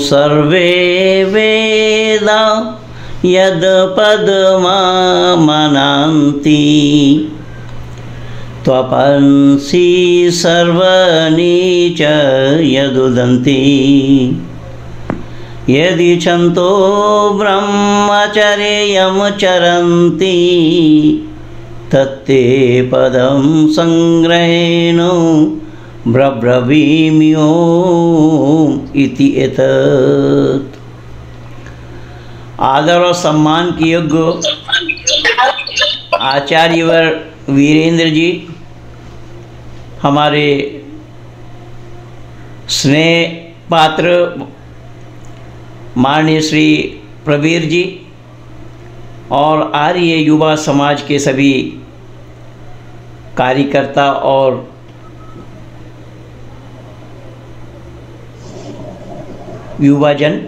सर्वे वेदा यद पदमामनन्ति त्वपंसि सर्वनीच यदुदन्ति यदि छन्तो ब्रह्मचर्यं चरन्ति तत्ते पदं संग्रहेण ब्रब्रवीम्योम इति एतत्। आदर और सम्मान की योग्य आचार्यवर वीरेंद्र जी, हमारे स्नेह पात्र माननीय श्री प्रवीर जी और आर्य युवा समाज के सभी कार्यकर्ता और युवाजन,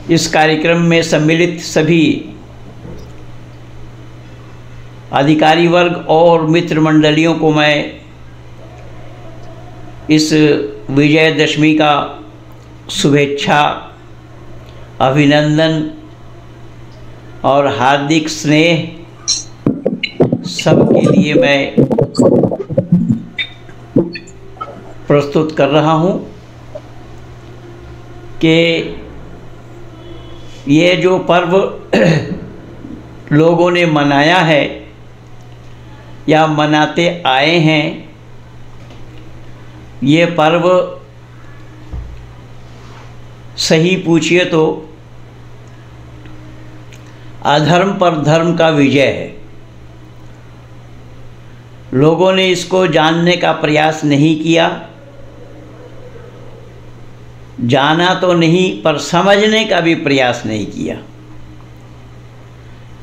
इस कार्यक्रम में सम्मिलित सभी अधिकारी वर्ग और मित्र मंडलियों को मैं इस विजयदशमी का शुभेच्छा, अभिनंदन और हार्दिक स्नेह सबके लिए मैं प्रस्तुत कर रहा हूँ कि ये जो पर्व लोगों ने मनाया है या मनाते आए हैं, ये पर्व सही पूछिए तो अधर्म पर धर्म का विजय है। लोगों ने इसको जानने का प्रयास नहीं किया, जाना तो नहीं पर समझने का भी प्रयास नहीं किया।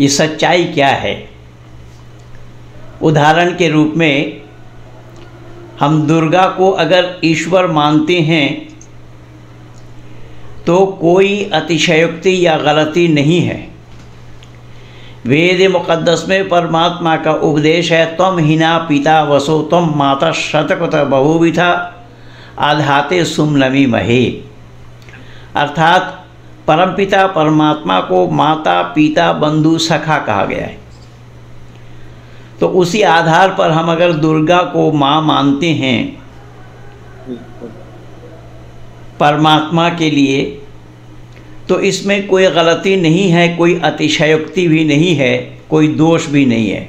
ये सच्चाई क्या है? उदाहरण के रूप में हम दुर्गा को अगर ईश्वर मानते हैं तो कोई अतिशयोक्ति या गलती नहीं है। वेद मुक़द्दस में परमात्मा का उपदेश है, त्वम हिना पिता वसो त्वम माता शतकृत बहुविधा आधाते सुमनमी महे। अर्थात परमपिता परमात्मा को माता पिता बंधु सखा कहा गया है। तो उसी आधार पर हम अगर दुर्गा को माँ मानते हैं परमात्मा के लिए, तो इसमें कोई गलती नहीं है, कोई अतिशयोक्ति भी नहीं है, कोई दोष भी नहीं है।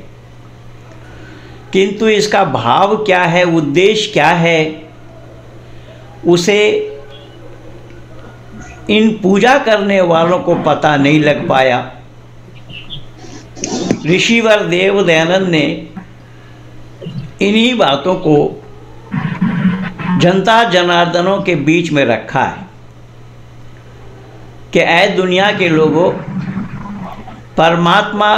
किंतु इसका भाव क्या है, उद्देश्य क्या है, उसे इन पूजा करने वालों को पता नहीं लग पाया। ऋषिवर देव दयानंद ने इन्हीं बातों को जनता जनार्दनों के बीच में रखा है कि ऐ दुनिया के लोगों, परमात्मा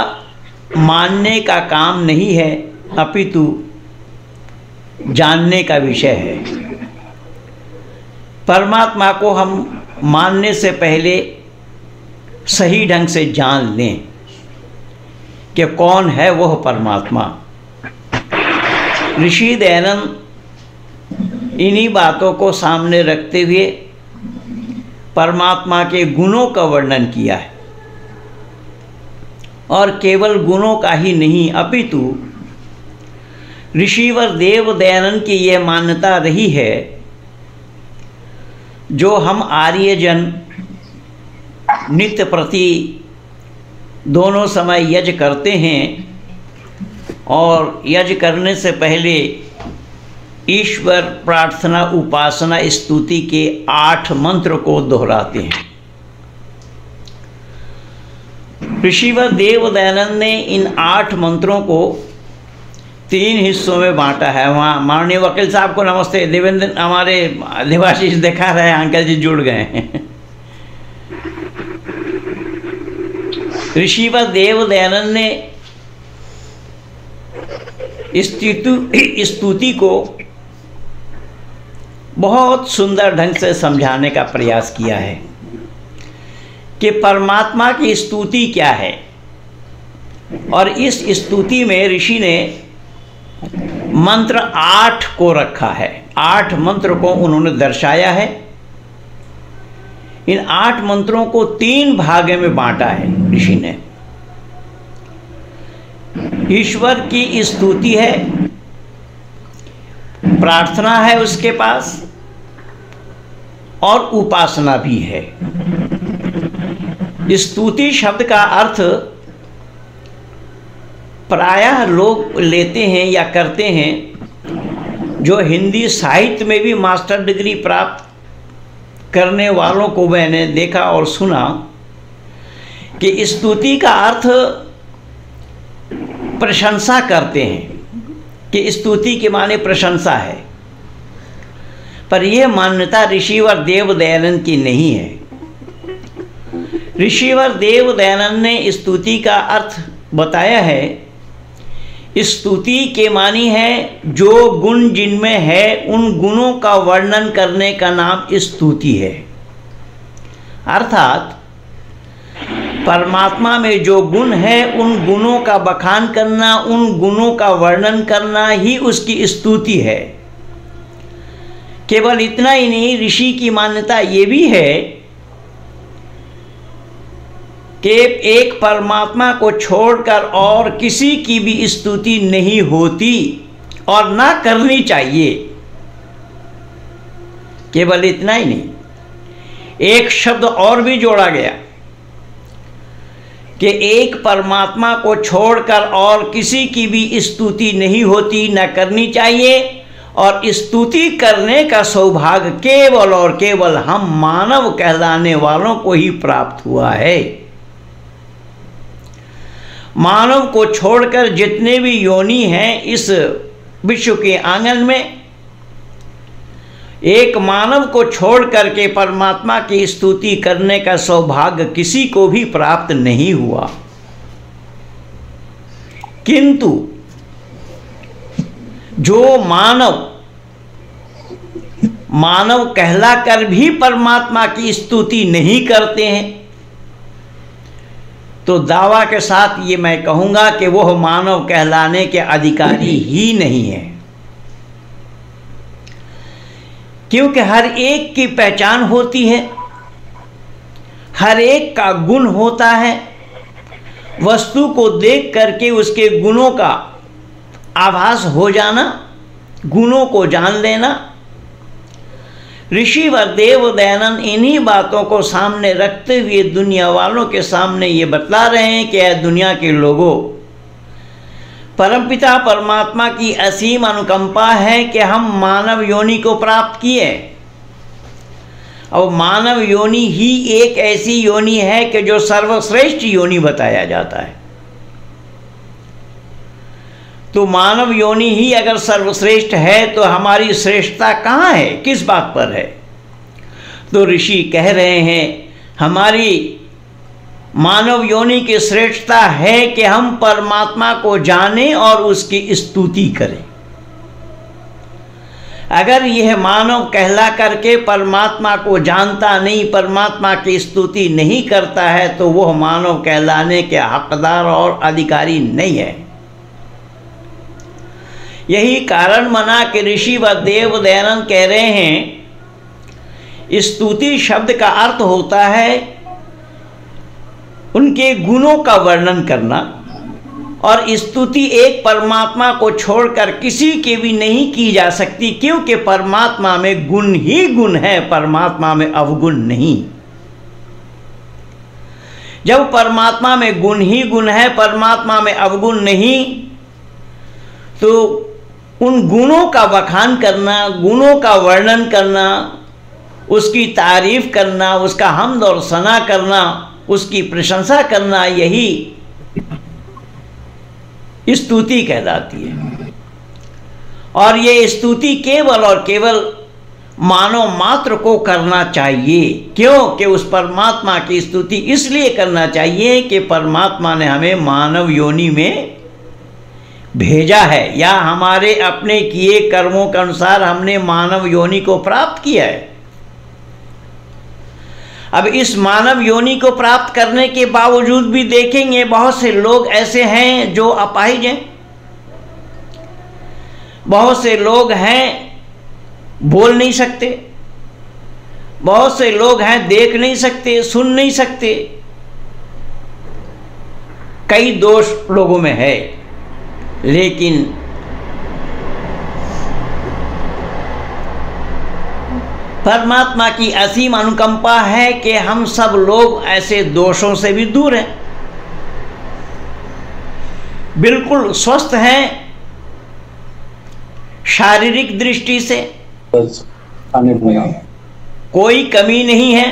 मानने का काम नहीं है अपितु जानने का विषय है। परमात्मा को हम मानने से पहले सही ढंग से जान लें कि कौन है वह परमात्मा। ऋषि दयानंद इन्हीं बातों को सामने रखते हुए परमात्मा के गुणों का वर्णन किया है, और केवल गुणों का ही नहीं अपितु ऋषिवर देव दयानंद की यह मान्यता रही है, जो हम आर्यजन नित्य प्रति दोनों समय यज्ञ करते हैं और यज्ञ करने से पहले ईश्वर प्रार्थना उपासना स्तुति के 8 मंत्र को दोहराते हैं। ऋषिवर देव दयानंद ने इन 8 मंत्रों को 3 हिस्सों में बांटा है। वहाँ माननीय वकील साहब को नमस्ते। देवेंद्र हमारे देवाशीष दिखा रहे हैं, अंकल जी जुड़ गए हैं। ऋषिवर देव दयानंद ने स्तुति को बहुत सुंदर ढंग से समझाने का प्रयास किया है कि परमात्मा की स्तुति क्या है। और इस स्तुति में ऋषि ने मंत्र 8 को रखा है। 8 मंत्र को उन्होंने दर्शाया है इन 8 मंत्रों को 3 भाग में बांटा है ऋषि ने। ईश्वर की स्तुति है, प्रार्थना है उसके पास, और उपासना भी है। स्तुति शब्द का अर्थ प्रायः लोग लेते हैं या करते हैं, जो हिंदी साहित्य में भी मास्टर डिग्री प्राप्त करने वालों को मैंने देखा और सुना कि स्तुति का अर्थ प्रशंसा करते हैं, कि स्तुति के माने प्रशंसा है। पर यह मान्यता ऋषिवर देव दयानंद की नहीं है। ऋषिवर देव दयानंद ने स्तुति का अर्थ बताया है, स्तुति के मानी है जो गुण जिनमें है उन गुणों का वर्णन करने का नाम स्तुति है। अर्थात परमात्मा में जो गुण है उन गुणों का बखान करना, उन गुणों का वर्णन करना ही उसकी स्तुति है। केवल इतना ही नहीं, ऋषि की मान्यता ये भी है कि एक परमात्मा को छोड़कर और किसी की भी स्तुति नहीं होती और ना करनी चाहिए। केवल इतना ही नहीं, एक शब्द और भी जोड़ा गया कि एक परमात्मा को छोड़कर और किसी की भी स्तुति नहीं होती, न करनी चाहिए, और स्तुति करने का सौभाग्य केवल और केवल हम मानव कहलाने वालों को ही प्राप्त हुआ है। मानव को छोड़कर जितने भी योनि हैं इस विश्व के आंगन में, एक मानव को छोड़ करके परमात्मा की स्तुति करने का सौभाग्य किसी को भी प्राप्त नहीं हुआ। किंतु जो मानव कहलाकर भी परमात्मा की स्तुति नहीं करते हैं, तो दावा के साथ ये मैं कहूँगा कि वह मानव कहलाने के अधिकारी ही नहीं है। क्योंकि हर एक की पहचान होती है, हर एक का गुण होता है। वस्तु को देख करके उसके गुणों का आभास हो जाना, गुणों को जान लेना। ऋषिवर देव दयानंद इन्हीं बातों को सामने रखते हुए दुनिया वालों के सामने ये बतला रहे हैं कि दुनिया के लोगों, परमपिता परमात्मा की असीम अनुकंपा है कि हम मानव योनि को प्राप्त किए। और मानव योनि ही एक ऐसी योनि है कि जो सर्वश्रेष्ठ योनि बताया जाता है। तो मानव योनि ही अगर सर्वश्रेष्ठ है तो हमारी श्रेष्ठता कहाँ है, किस बात पर है? तो ऋषि कह रहे हैं हमारी मानव योनि की श्रेष्ठता है कि हम परमात्मा को जानें और उसकी स्तुति करें। अगर यह मानव कहला करके परमात्मा को जानता नहीं, परमात्मा की स्तुति नहीं करता है, तो वह मानव कहलाने के हकदार और अधिकारी नहीं है। यही कारण मना कि ऋषि व देव दयानंद कह रहे हैं स्तुति शब्द का अर्थ होता है उनके गुणों का वर्णन करना, और स्तुति एक परमात्मा को छोड़कर किसी के भी नहीं की जा सकती, क्योंकि परमात्मा में गुण ही गुण है, परमात्मा में अवगुण नहीं। जब परमात्मा में गुण ही गुण है, परमात्मा में अवगुण नहीं, तो उन गुणों का बखान करना, गुणों का वर्णन करना, उसकी तारीफ करना, उसका हम्द और सना करना, उसकी प्रशंसा करना, यही स्तुति कहलाती है। और ये स्तुति केवल और केवल मानव मात्र को करना चाहिए। क्यों? कि उस परमात्मा की स्तुति इसलिए करना चाहिए कि परमात्मा ने हमें मानव योनि में भेजा है, या हमारे अपने किए कर्मों के अनुसार हमने मानव योनि को प्राप्त किया है। अब इस मानव योनि को प्राप्त करने के बावजूद भी देखेंगे बहुत से लोग ऐसे हैं जो अपाहिज हैं, बहुत से लोग हैं बोल नहीं सकते, बहुत से लोग हैं देख नहीं सकते, सुन नहीं सकते, कई दोष लोगों में है, लेकिन परमात्मा की असीम अनुकंपा है कि हम सब लोग ऐसे दोषों से भी दूर हैं, बिल्कुल स्वस्थ हैं शारीरिक दृष्टि से, कोई कमी नहीं है।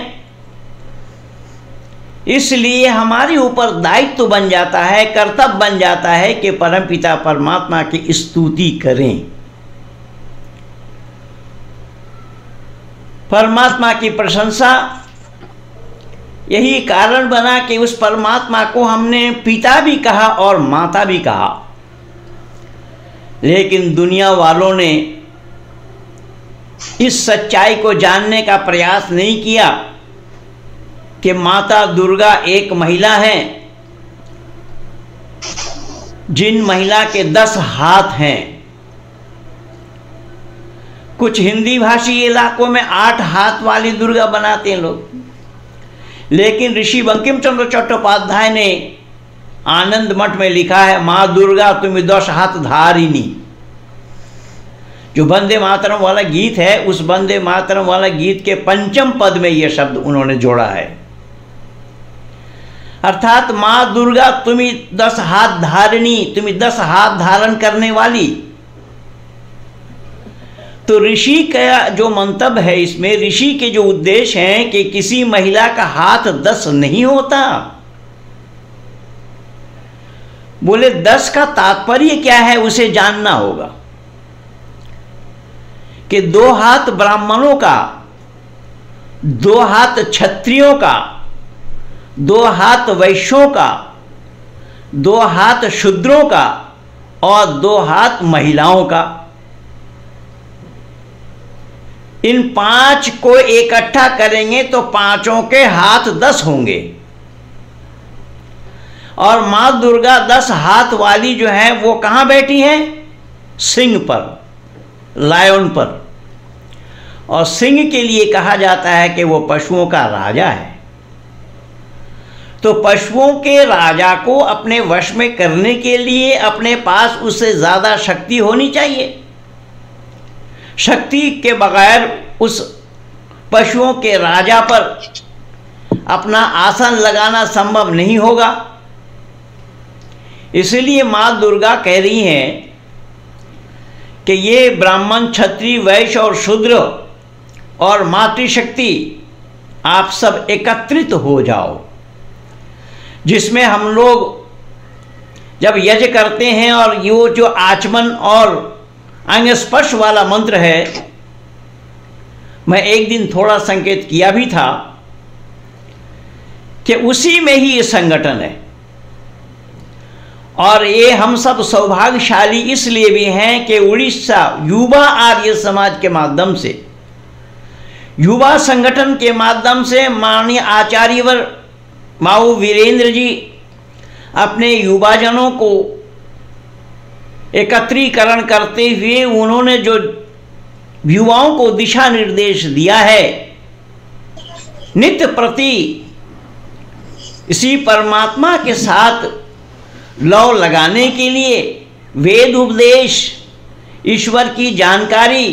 इसलिए हमारे ऊपर दायित्व बन जाता है, कर्तव्य बन जाता है कि परमपिता परमात्मा की स्तुति करें, परमात्मा की प्रशंसा। यही कारण बना कि उस परमात्मा को हमने पिता भी कहा और माता भी कहा। लेकिन दुनिया वालों ने इस सच्चाई को जानने का प्रयास नहीं किया कि माता दुर्गा एक महिला है, जिन महिला के 10 हाथ हैं। कुछ हिंदी भाषी इलाकों में 8 हाथ वाली दुर्गा बनाते हैं लोग, लेकिन ऋषि बंकिम चंद्र चट्टोपाध्याय ने आनंद मठ में लिखा है, माँ दुर्गा तुम 10 हाथ धारिणी। जो वंदे मातरम वाला गीत है, उस वंदे मातरम वाला गीत के 5वें पद में यह शब्द उन्होंने जोड़ा है, अर्थात माँ दुर्गा तुम 10 हाथ धारिणी, तुम 10 हाथ धारण करने वाली। तो ऋषि का जो मंतव्य है, इसमें ऋषि के जो उद्देश्य हैं कि किसी महिला का हाथ 10 नहीं होता। बोले 10 का तात्पर्य क्या है, उसे जानना होगा कि 2 हाथ ब्राह्मणों का, 2 हाथ क्षत्रियों का, 2 हाथ वैश्यों का, 2 हाथ शूद्रों का और 2 हाथ महिलाओं का। इन 5 को इकट्ठा करेंगे तो पांचों के हाथ 10 होंगे। और मां दुर्गा 10 हाथ वाली जो है वो कहां बैठी है? सिंह पर, लायन पर। और सिंह के लिए कहा जाता है कि वो पशुओं का राजा है। तो पशुओं के राजा को अपने वश में करने के लिए अपने पास उससे ज्यादा शक्ति होनी चाहिए। शक्ति के बगैर उस पशुओं के राजा पर अपना आसन लगाना संभव नहीं होगा। इसलिए मां दुर्गा कह रही हैं कि ये ब्राह्मण, क्षत्रिय, वैश्य और शूद्र और मातृशक्ति आप सब एकत्रित हो जाओ, जिसमें हम लोग जब यज्ञ करते हैं और ये जो आचमन और अंग स्पर्श वाला मंत्र है, मैं एक दिन थोड़ा संकेत किया भी था कि उसी में ही ये संगठन है। और ये हम सब सौभाग्यशाली इसलिए भी हैं कि उड़ीसा युवा आर्य समाज के माध्यम से, युवा संगठन के माध्यम से माननीय आचार्यवर माऊ वीरेंद्र जी अपने युवाजनों को एकत्रीकरण करते हुए उन्होंने जो युवाओं को दिशा निर्देश दिया है, नित्य प्रति इसी परमात्मा के साथ लौ लगाने के लिए वेद उपदेश, ईश्वर की जानकारी,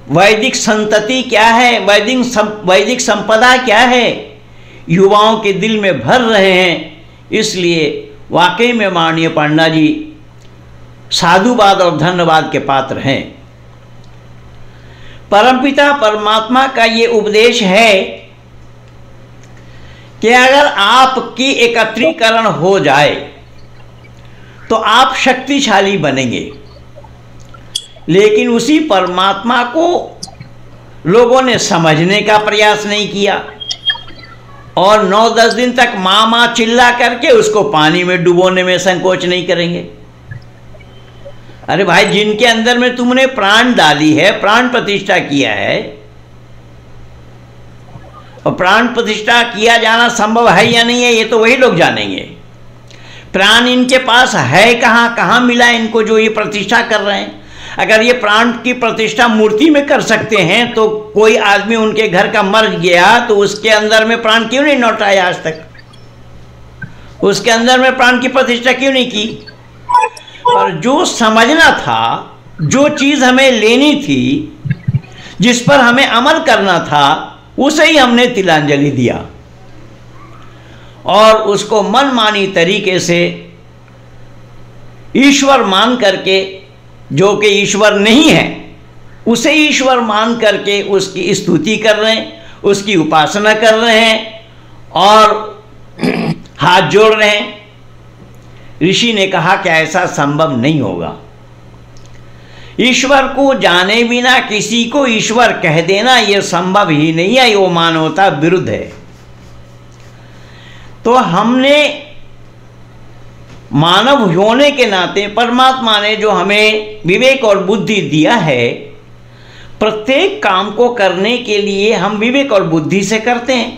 वैदिक संतति क्या है, वैदिक संपदा क्या है, युवाओं के दिल में भर रहे हैं। इसलिए वाकई में माननीय पंडा जी साधुवाद और धन्यवाद के पात्र हैं। परमपिता परमात्मा का ये उपदेश है कि अगर आपकी एकत्रीकरण हो जाए तो आप शक्तिशाली बनेंगे। लेकिन उसी परमात्मा को लोगों ने समझने का प्रयास नहीं किया और 9-10 दिन तक माँ माँ चिल्ला करके उसको पानी में डुबोने में संकोच नहीं करेंगे। अरे भाई, जिनके अंदर में तुमने प्राण डाली है, प्राण प्रतिष्ठा किया है, और प्राण प्रतिष्ठा किया जाना संभव है या नहीं है ये तो वही लोग जानेंगे। प्राण इनके पास है कहाँ, कहाँ मिला इनको जो ये प्रतिष्ठा कर रहे हैं। अगर ये प्राण की प्रतिष्ठा मूर्ति में कर सकते हैं तो कोई आदमी उनके घर का मर गया तो उसके अंदर में प्राण क्यों नहीं लौटाया आज तक? उसके अंदर में प्राण की प्रतिष्ठा क्यों नहीं की? और जो समझना था, जो चीज हमें लेनी थी, जिस पर हमें अमल करना था, उसे ही हमने तिलांजलि दिया और उसको मनमानी तरीके से ईश्वर मान करके, जो कि ईश्वर नहीं है, उसे ईश्वर मान करके उसकी स्तुति कर रहे हैं, उसकी उपासना कर रहे हैं और हाथ जोड़ रहे हैं। ऋषि ने कहा कि ऐसा संभव नहीं होगा। ईश्वर को जाने बिना किसी को ईश्वर कह देना यह संभव ही नहीं है, वो मानवता विरुद्ध है। तो हमने मानव होने के नाते परमात्मा ने जो हमें विवेक और बुद्धि दिया है, प्रत्येक काम को करने के लिए हम विवेक और बुद्धि से करते हैं,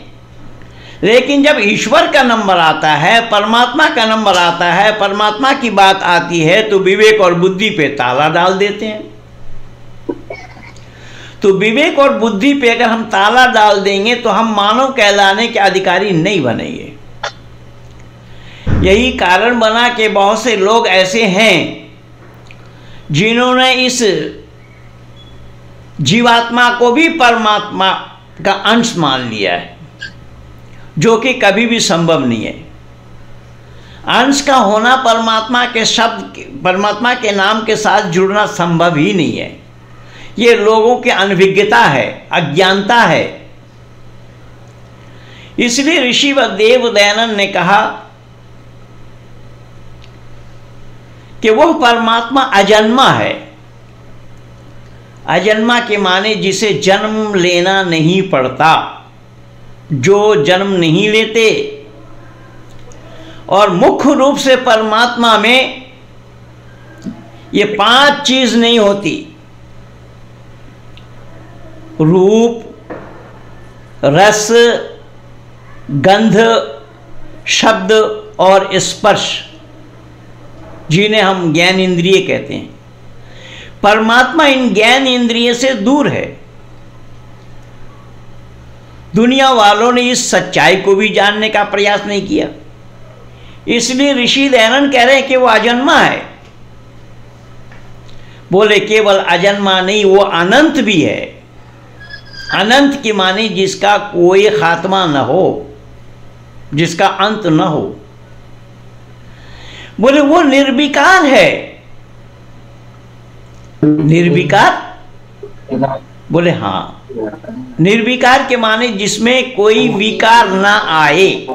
लेकिन जब ईश्वर का नंबर आता है, परमात्मा का नंबर आता है, परमात्मा की बात आती है, तो विवेक और बुद्धि पे ताला डाल देते हैं। तो विवेक और बुद्धि पे अगर हम ताला डाल देंगे तो हम मानव कहलाने के अधिकारी नहीं बनेंगे। यही कारण बना कि बहुत से लोग ऐसे हैं जिन्होंने इस जीवात्मा को भी परमात्मा का अंश मान लिया है, जो कि कभी भी संभव नहीं है। अंश का होना परमात्मा के शब्द, परमात्मा के नाम के साथ जुड़ना संभव ही नहीं है। ये लोगों की अनभिज्ञता है, अज्ञानता है। इसलिए ऋषि व देव दयानंद ने कहा कि वह परमात्मा अजन्मा है। अजन्मा के माने जिसे जन्म लेना नहीं पड़ता, जो जन्म नहीं लेते। और मुख्य रूप से परमात्मा में ये 5 चीज नहीं होती: रूप, रस, गंध, शब्द और स्पर्श, जिन्हें हम ज्ञान इंद्रिय कहते हैं। परमात्मा इन ज्ञान इंद्रिय से दूर है। दुनिया वालों ने इस सच्चाई को भी जानने का प्रयास नहीं किया। इसलिए ऋषि दयानंद कह रहे हैं कि वो अजन्मा है। बोले केवल अजन्मा नहीं, वो अनंत भी है। अनंत की माने जिसका कोई खात्मा न हो, जिसका अंत न हो। बोले वो निर्विकार है। निर्विकार? बोले हाँ, निर्विकार के माने जिसमें कोई विकार ना आए,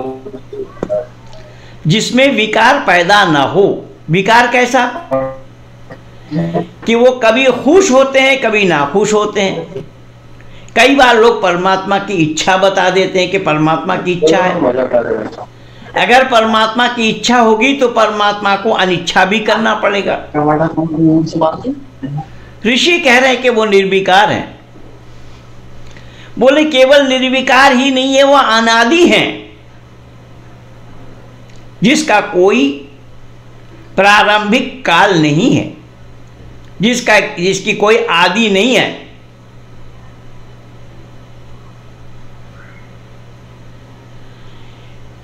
जिसमें विकार पैदा ना हो। विकार कैसा? कि वो कभी खुश होते हैं, कभी नाखुश होते हैं। कई बार लोग परमात्मा की इच्छा बता देते हैं कि परमात्मा की इच्छा है। अगर परमात्मा की इच्छा होगी तो परमात्मा को अनिच्छा भी करना पड़ेगा। ऋषि कह रहे हैं कि वो निर्विकार हैं। बोले केवल निर्विकार ही नहीं है, वो अनादि हैं, जिसका कोई प्रारंभिक काल नहीं है, जिसकी कोई आदि नहीं है।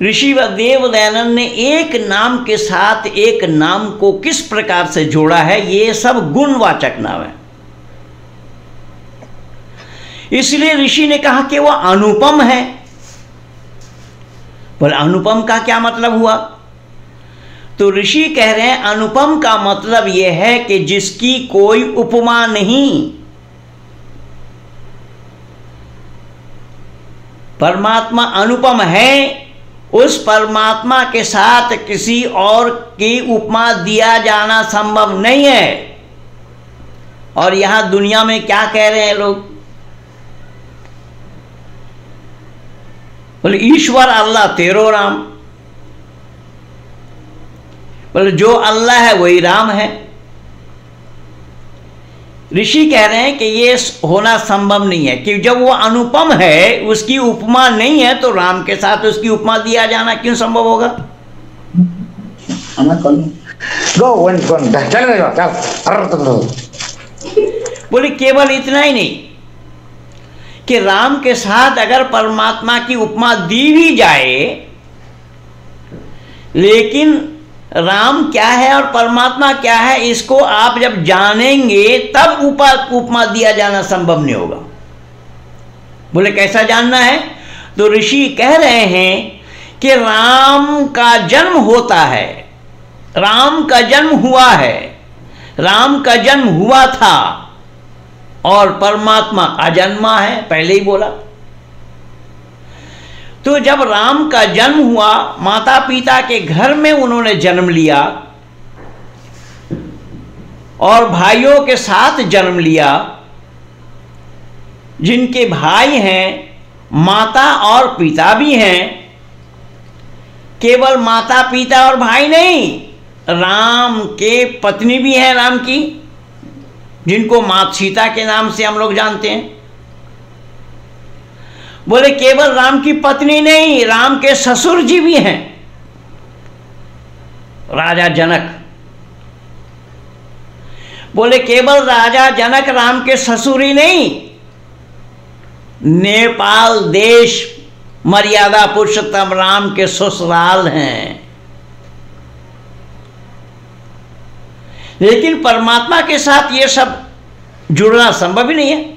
ऋषि व देव दयानंद ने एक नाम के साथ एक नाम को किस प्रकार से जोड़ा है, ये सब गुणवाचक नाम है। इसलिए ऋषि ने कहा कि वह अनुपम है। बोले अनुपम का क्या मतलब हुआ? तो ऋषि कह रहे हैं अनुपम का मतलब यह है कि जिसकी कोई उपमा नहीं। परमात्मा अनुपम है, उस परमात्मा के साथ किसी और की उपमा दिया जाना संभव नहीं है। और यहां दुनिया में क्या कह रहे हैं लोग? बोले ईश्वर अल्लाह तेरो राम। बोले जो अल्लाह है वही राम है। ऋषि कह रहे हैं कि ये होना संभव नहीं है, कि जब वो अनुपम है, उसकी उपमा नहीं है, तो राम के साथ उसकी उपमा दिया जाना क्यों संभव होगा? बोले केवल इतना ही नहीं कि राम के साथ अगर परमात्मा की उपमा दी भी जाए, लेकिन राम क्या है और परमात्मा क्या है इसको आप जब जानेंगे तब उपमा दिया जाना संभव नहीं होगा। बोले कैसा जानना है? तो ऋषि कह रहे हैं कि राम का जन्म होता है, राम का जन्म हुआ है, राम का जन्म हुआ था और परमात्मा अजन्मा है, पहले ही बोला। तो जब राम का जन्म हुआ, माता पिता के घर में उन्होंने जन्म लिया और भाइयों के साथ जन्म लिया, जिनके भाई हैं, माता और पिता भी हैं। केवल माता पिता और भाई नहीं, राम के पत्नी भी हैं राम की, जिनको माता सीता के नाम से हम लोग जानते हैं। बोले केवल राम की पत्नी नहीं, राम के ससुर जी भी हैं, राजा जनक। बोले केवल राजा जनक राम के ससुर ही नहीं, नेपाल देश मर्यादा पुरुषोत्तम राम के ससुराल हैं। लेकिन परमात्मा के साथ ये सब जुड़ना संभव ही नहीं है,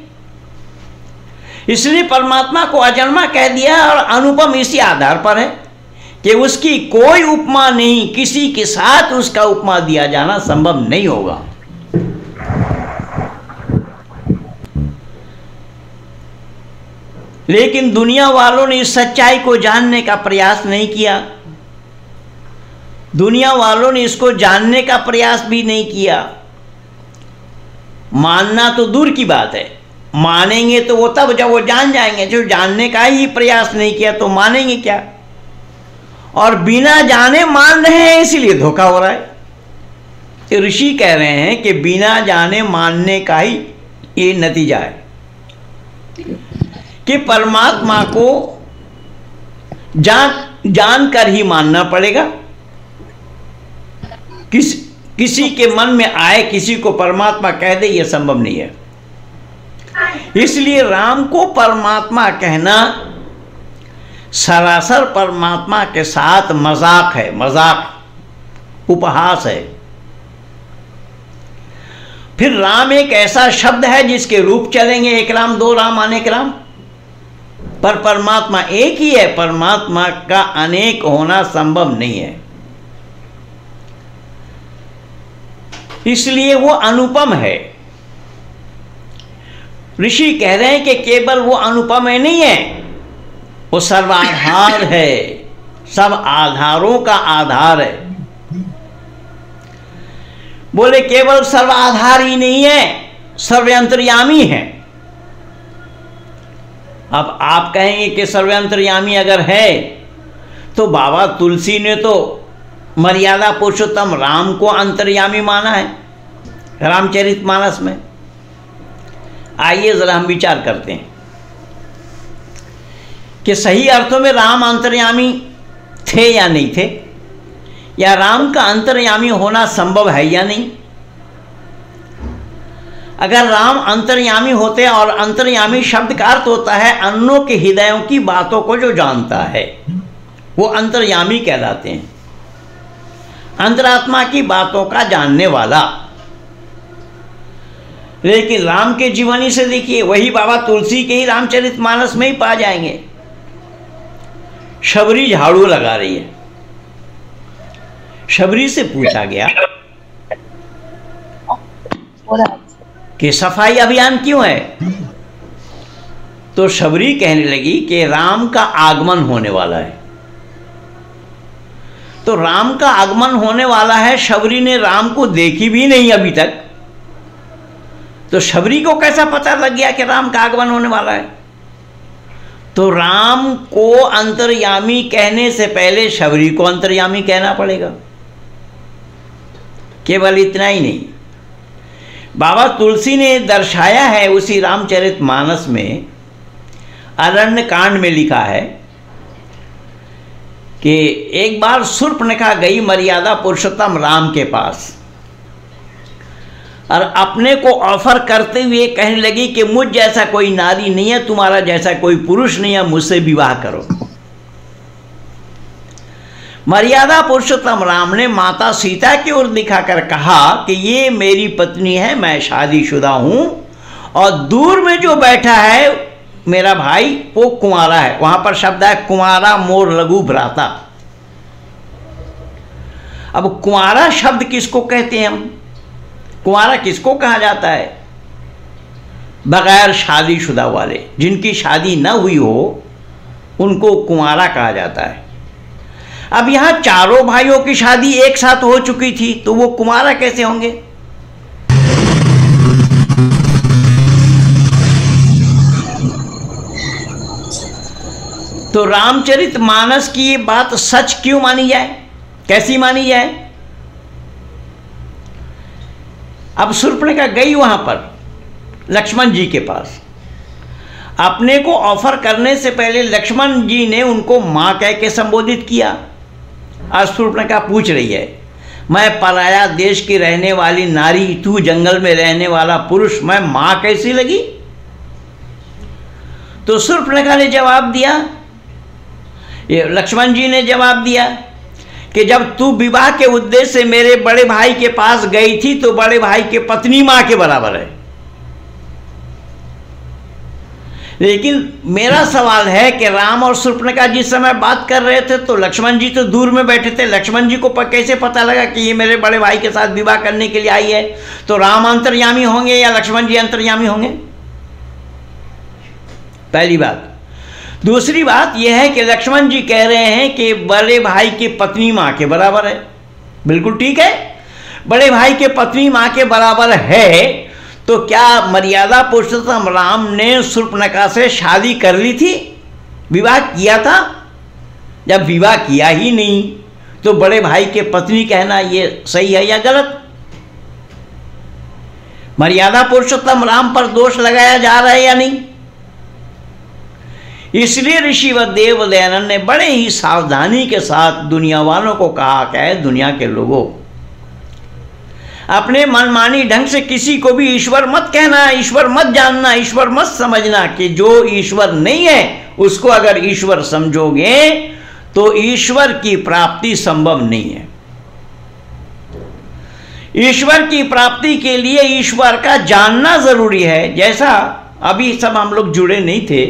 इसलिए परमात्मा को अजन्मा कह दिया। और अनुपम इसी आधार पर है कि उसकी कोई उपमा नहीं, किसी के साथ उसका उपमा दिया जाना संभव नहीं होगा। लेकिन दुनिया वालों ने इस सच्चाई को जानने का प्रयास नहीं किया, दुनिया वालों ने इसको जानने का प्रयास भी नहीं किया। मानना तो दूर की बात है, मानेंगे तो वो तब जब वो जान जाएंगे। जो जानने का ही प्रयास नहीं किया तो मानेंगे क्या? और बिना जाने मान रहे हैं, इसीलिए धोखा हो रहा है। तो ऋषि कह रहे हैं कि बिना जाने मानने का ही ये नतीजा है कि परमात्मा को जान कर ही मानना पड़ेगा। किसी के मन में आए किसी को परमात्मा कह दे, यह संभव नहीं है। इसलिए राम को परमात्मा कहना सरासर परमात्मा के साथ मजाक है, मजाक, उपहास है। फिर राम एक ऐसा शब्द है जिसके रूप चलेंगे, एक राम, दो राम, अनेक राम, पर परमात्मा एक ही है। परमात्मा का अनेक होना संभव नहीं है, इसलिए वो अनुपम है। ऋषि कह रहे हैं कि केवल वो अनुपम है नहीं है, वो सर्वाधार है, सब आधारों का आधार है। बोले केवल सर्वाधार ही नहीं है, सर्वंतर्यामी है। अब आप कहेंगे कि सर्वंतर्यामी अगर है तो बाबा तुलसी ने तो मर्यादा पुरुषोत्तम राम को अंतर्यामी माना है रामचरितमानस में। आइए जरा हम विचार करते हैं कि सही अर्थों में राम अंतर्यामी थे या नहीं थे, या राम का अंतर्यामी होना संभव है या नहीं। अगर राम अंतर्यामी होते, और अंतर्यामी शब्द का अर्थ होता है अन्यों के हृदयों की बातों को जो जानता है, वो अंतर्यामी कहलाते हैं, अंतरात्मा की बातों का जानने वाला। लेकिन राम के जीवनी से देखिए, वही बाबा तुलसी के ही रामचरितमानस में ही पा जाएंगे। शबरी झाड़ू लगा रही है, शबरी से पूछा गया कि सफाई अभियान क्यों है, तो शबरी कहने लगी कि राम का आगमन होने वाला है। तो राम का आगमन होने वाला है, शबरी ने राम को देखी भी नहीं अभी तक, तो शबरी को कैसा पता लग गया कि राम का आगमन होने वाला है? तो राम को अंतर्यामी कहने से पहले शबरी को अंतर्यामी कहना पड़ेगा। केवल इतना ही नहीं, बाबा तुलसी ने दर्शाया है उसी रामचरितमानस में, अरण्य कांड में लिखा है कि एक बार शूर्पणखा गई मर्यादा पुरुषोत्तम राम के पास। और अपने को ऑफर करते हुए कहने लगी कि मुझ जैसा कोई नारी नहीं है, तुम्हारा जैसा कोई पुरुष नहीं है, मुझसे विवाह करो। मर्यादा पुरुषोत्तम राम ने माता सीता की ओर दिखाकर कहा कि ये मेरी पत्नी है, मैं शादीशुदा हूं, और दूर में जो बैठा है मेरा भाई वो कुंवारा है। वहां पर शब्द है कुंवारा मोर लघु भ्राता। अब कुंवारा शब्द किसको कहते हैं हम? कुंवारा किसको कहा जाता है? बगैर शादीशुदा वाले, जिनकी शादी न हुई हो, उनको कुंवारा कहा जाता है। अब यहां चारों भाइयों की शादी एक साथ हो चुकी थी, तो वो कुंवारा कैसे होंगे? तो रामचरितमानस की ये बात सच क्यों मानी जाए? कैसी मानी जाए? अब शूर्पणखा गई वहां पर लक्ष्मण जी के पास। अपने को ऑफर करने से पहले लक्ष्मण जी ने उनको मां कह के संबोधित किया। आज शूर्पणखा पूछ रही है, मैं पराया देश की रहने वाली नारी, तू जंगल में रहने वाला पुरुष, मैं मां कैसी लगी? तो शूर्पणखा ने जवाब दिया, ये लक्ष्मण जी ने जवाब दिया कि जब तू विवाह के उद्देश्य से मेरे बड़े भाई के पास गई थी तो बड़े भाई के पत्नी मां के बराबर है। लेकिन मेरा सवाल है कि राम और शूर्पणखा जिस समय बात कर रहे थे तो लक्ष्मण जी तो दूर में बैठे थे। लक्ष्मण जी को कैसे पता लगा कि ये मेरे बड़े भाई के साथ विवाह करने के लिए आई है? तो राम अंतर्यामी होंगे या लक्ष्मण जी अंतर्यामी होंगे? पहली बात। दूसरी बात यह है कि लक्ष्मण जी कह रहे हैं कि बड़े भाई की पत्नी मां के बराबर है। बिल्कुल ठीक है, बड़े भाई के पत्नी मां के बराबर है, तो क्या मर्यादा पुरुषोत्तम राम ने शूर्पणखा से शादी कर ली थी, विवाह किया था? जब विवाह किया ही नहीं तो बड़े भाई के पत्नी कहना ये सही है या गलत? मर्यादा पुरुषोत्तम राम पर दोष लगाया जा रहा है या नहीं? इसलिए ऋषि व देव दयानंद ने बड़े ही सावधानी के साथ दुनिया वालों को कहा कि है दुनिया के लोगों, अपने मनमानी ढंग से किसी को भी ईश्वर मत कहना, ईश्वर मत जानना, ईश्वर मत समझना कि जो ईश्वर नहीं है उसको अगर ईश्वर समझोगे तो ईश्वर की प्राप्ति संभव नहीं है। ईश्वर की प्राप्ति के लिए ईश्वर का जानना जरूरी है। जैसा अभी सब हम लोग जुड़े नहीं थे,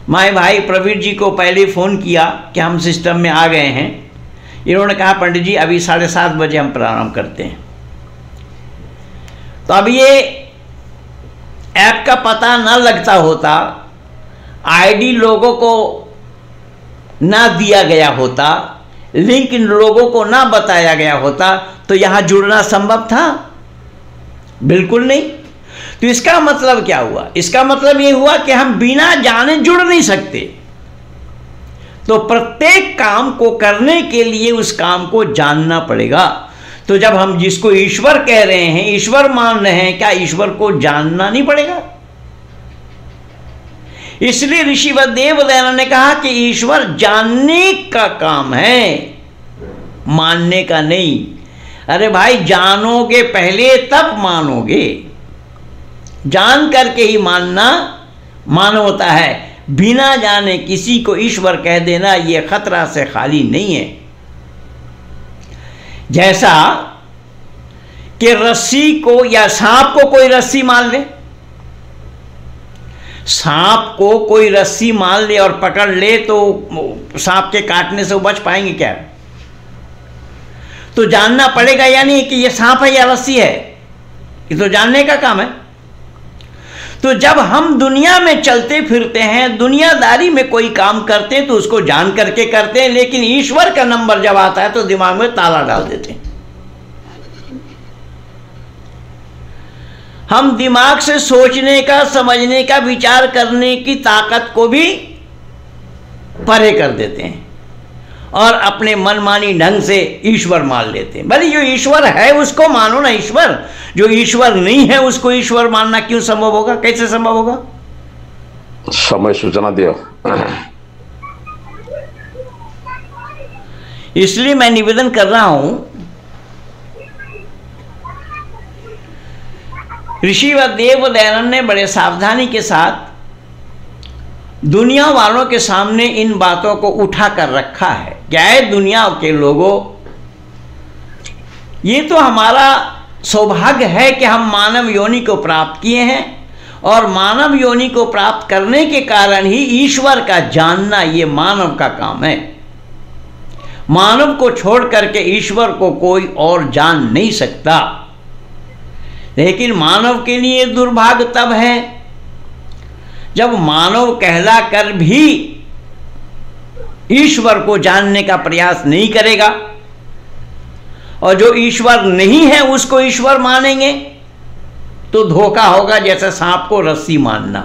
मैं भाई प्रवीर जी को पहले फ़ोन किया कि हम सिस्टम में आ गए हैं। इन्होंने कहा पंडित जी अभी 7:30 बजे हम प्रारंभ करते हैं। तो अब ये ऐप का पता ना लगता होता, आईडी लोगों को ना दिया गया होता, लिंक इन लोगों को ना बताया गया होता, तो यहाँ जुड़ना संभव था? बिल्कुल नहीं। तो इसका मतलब क्या हुआ? इसका मतलब ये हुआ कि हम बिना जाने जुड़ नहीं सकते। तो प्रत्येक काम को करने के लिए उस काम को जानना पड़ेगा। तो जब हम जिसको ईश्वर कह रहे हैं, ईश्वर मान रहे हैं, क्या ईश्वर को जानना नहीं पड़ेगा? इसलिए ऋषि व देव दयानंद ने कहा कि ईश्वर जानने का काम है, मानने का नहीं। अरे भाई, जानोगे पहले तब मानोगे। जान करके ही मानना मानवता है। बिना जाने किसी को ईश्वर कह देना यह खतरा से खाली नहीं है। जैसा कि रस्सी को या सांप को कोई रस्सी मान ले, सांप को कोई रस्सी मान ले और पकड़ ले तो सांप के काटने से वो बच पाएंगे क्या? तो जानना पड़ेगा या नहीं कि ये सांप है या रस्सी है? ये तो जानने का काम है। तो जब हम दुनिया में चलते फिरते हैं, दुनियादारी में कोई काम करते हैं तो उसको जान करके करते हैं, लेकिन ईश्वर का नंबर जब आता है तो दिमाग में ताला डाल देते हैं। हम दिमाग से सोचने का, समझने का, विचार करने की ताकत को भी परे कर देते हैं और अपने मनमानी ढंग से ईश्वर मान लेते हैं। भले जो ईश्वर है उसको मानो ना ईश्वर, जो ईश्वर नहीं है उसको ईश्वर मानना क्यों संभव होगा? कैसे संभव होगा? समय सूचना दियो। इसलिए मैं निवेदन कर रहा हूं ऋषि व देव दयानंद ने बड़े सावधानी के साथ दुनिया वालों के सामने इन बातों को उठा कर रखा है। क्या है दुनिया के लोगों, ये तो हमारा सौभाग्य है कि हम मानव योनि को प्राप्त किए हैं, और मानव योनि को प्राप्त करने के कारण ही ईश्वर का जानना ये मानव का काम है। मानव को छोड़ करके ईश्वर को कोई और जान नहीं सकता। लेकिन मानव के लिए दुर्भाग्य तब है जब मानव कहला कर भी ईश्वर को जानने का प्रयास नहीं करेगा, और जो ईश्वर नहीं है उसको ईश्वर मानेंगे तो धोखा होगा। जैसे सांप को रस्सी मानना,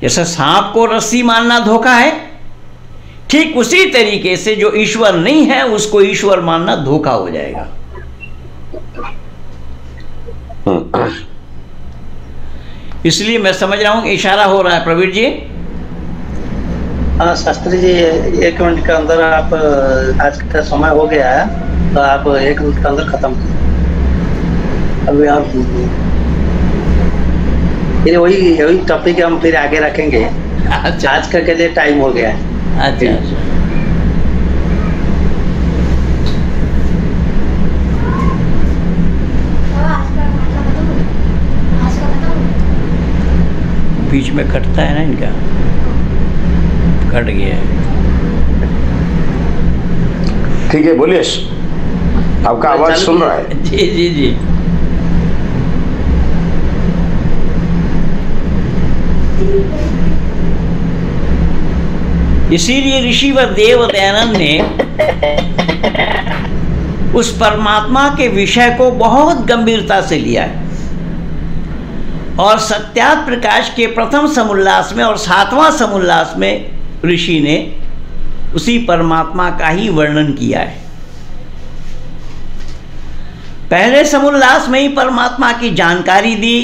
जैसे सांप को रस्सी मानना धोखा है, ठीक उसी तरीके से जो ईश्वर नहीं है उसको ईश्वर मानना धोखा हो जाएगा। इसलिए मैं समझ रहा हूं इशारा हो रहा है प्रवीण जी। हाँ शास्त्री जी, 1 मिनट के अंदर आप, आज का समय हो गया है तो आप 1 मिनट के अंदर खत्म कीजिए। अभी आप फिर वही टॉपिक हम फिर आगे रखेंगे। अच्छा, आज का के लिए टाइम हो गया है। अच्छा, बीच में कटता है ना, इनका कट गया है। ठीक है, बोलिए, आपका आवाज सुन रहा है। जी जी जी। इसीलिए ऋषि व देव दयानंद ने उस परमात्मा के विषय को बहुत गंभीरता से लिया है, और सत्यार्थ प्रकाश के प्रथम समुल्लास में और 7वां समुल्लास में ऋषि ने उसी परमात्मा का ही वर्णन किया है। पहले समुल्लास में ही परमात्मा की जानकारी दी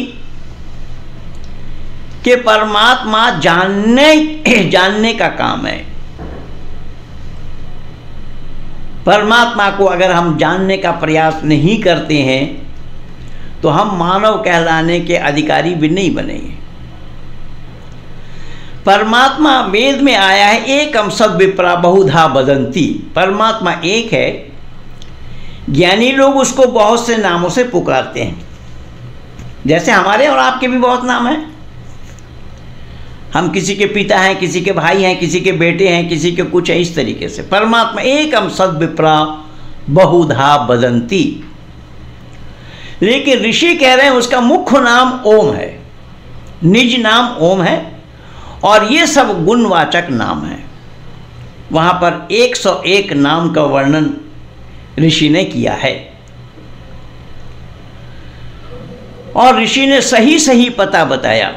कि परमात्मा जानने का काम है। परमात्मा को अगर हम जानने का प्रयास नहीं करते हैं तो हम मानव कहलाने के अधिकारी भी नहीं बनेंगे। परमात्मा वेद में आया है, एकम सब विप्रा बहुधा वदंती। परमात्मा एक है, ज्ञानी लोग उसको बहुत से नामों से पुकारते हैं। जैसे हमारे और आपके भी बहुत नाम हैं। हम किसी के पिता हैं, किसी के भाई हैं, किसी के बेटे हैं, किसी के कुछ है, इस तरीके से। परमात्मा एकम सद विप्रा बहुधा वदंती। लेकिन ऋषि कह रहे हैं उसका मुख्य नाम ओम है, निज नाम ओम है, और ये सब गुणवाचक नाम है। वहाँ पर 101 नाम का वर्णन ऋषि ने किया है, और ऋषि ने सही सही पता बताया।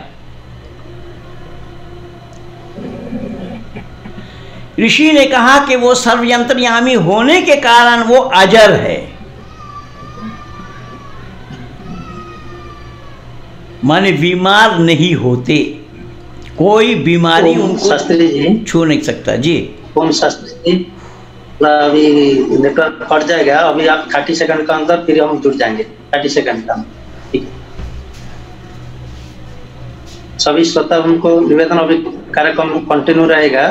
ऋषि ने कहा कि वो सर्वयंत्रयामी होने के कारण वो अजर है, माने बीमार नहीं होते, कोई बीमारी उनको छू नहीं सकता। जी ओम शास्त्री जी, अभी नेटवर्क कट जाएगा, अभी आप 30 सेकंड का अंदर फिर हम जुड़ जाएंगे। 30 सेकंड का, ठीक। सभी श्रोता उनको निवेदन, अभी कार्यक्रम कंटिन्यू रहेगा।